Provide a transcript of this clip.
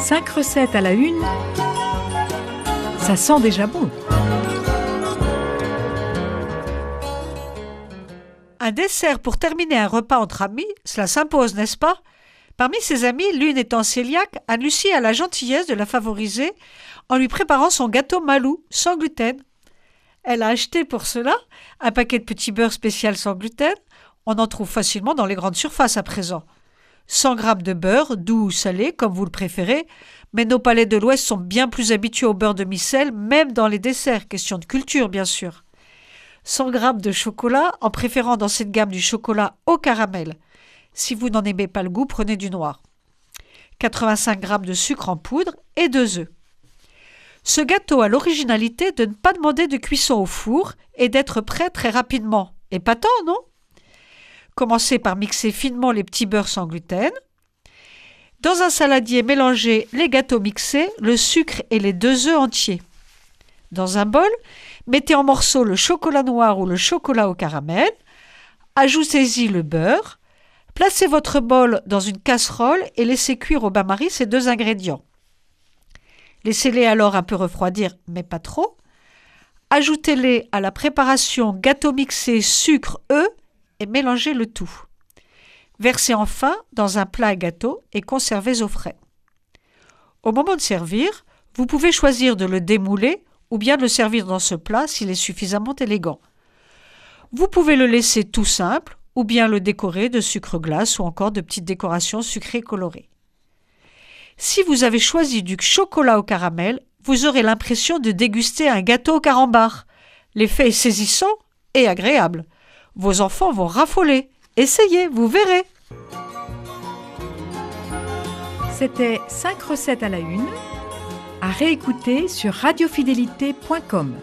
5 recettes à la une, ça sent déjà bon. Un dessert pour terminer un repas entre amis, cela s'impose, n'est-ce pas? Parmi ses amies, l'une étant cœliaque, Anne-Lucie a la gentillesse de la favoriser en lui préparant son gâteau Malou, sans gluten. Elle a acheté pour cela un paquet de petits beurres spécial sans gluten. On en trouve facilement dans les grandes surfaces à présent. 100 g de beurre, doux ou salé, comme vous le préférez, mais nos palais de l'Ouest sont bien plus habitués au beurre demi-sel, même dans les desserts, question de culture bien sûr. 100 g de chocolat, en préférant dans cette gamme du chocolat au caramel. Si vous n'en aimez pas le goût, prenez du noir. 85 g de sucre en poudre et 2 œufs. Ce gâteau a l'originalité de ne pas demander de cuisson au four et d'être prêt très rapidement. Épatant, non? Commencez par mixer finement les petits beurres sans gluten. Dans un saladier, mélangez les gâteaux mixés, le sucre et les 2 œufs entiers. Dans un bol, mettez en morceaux le chocolat noir ou le chocolat au caramel. Ajoutez-y le beurre. Placez votre bol dans une casserole et laissez cuire au bain-marie ces 2 ingrédients. Laissez-les alors un peu refroidir, mais pas trop. Ajoutez-les à la préparation gâteau mixé sucre, œufs et mélangez le tout. Versez enfin dans un plat à gâteau et conservez au frais. Au moment de servir, vous pouvez choisir de le démouler ou bien de le servir dans ce plat s'il est suffisamment élégant. Vous pouvez le laisser tout simple ou bien le décorer de sucre glace ou encore de petites décorations sucrées colorées. Si vous avez choisi du chocolat au caramel, vous aurez l'impression de déguster un gâteau au carambar. L'effet est saisissant et agréable. Vos enfants vont raffoler. Essayez, vous verrez. C'était 5 recettes à la une, à réécouter sur radiofidélité.com.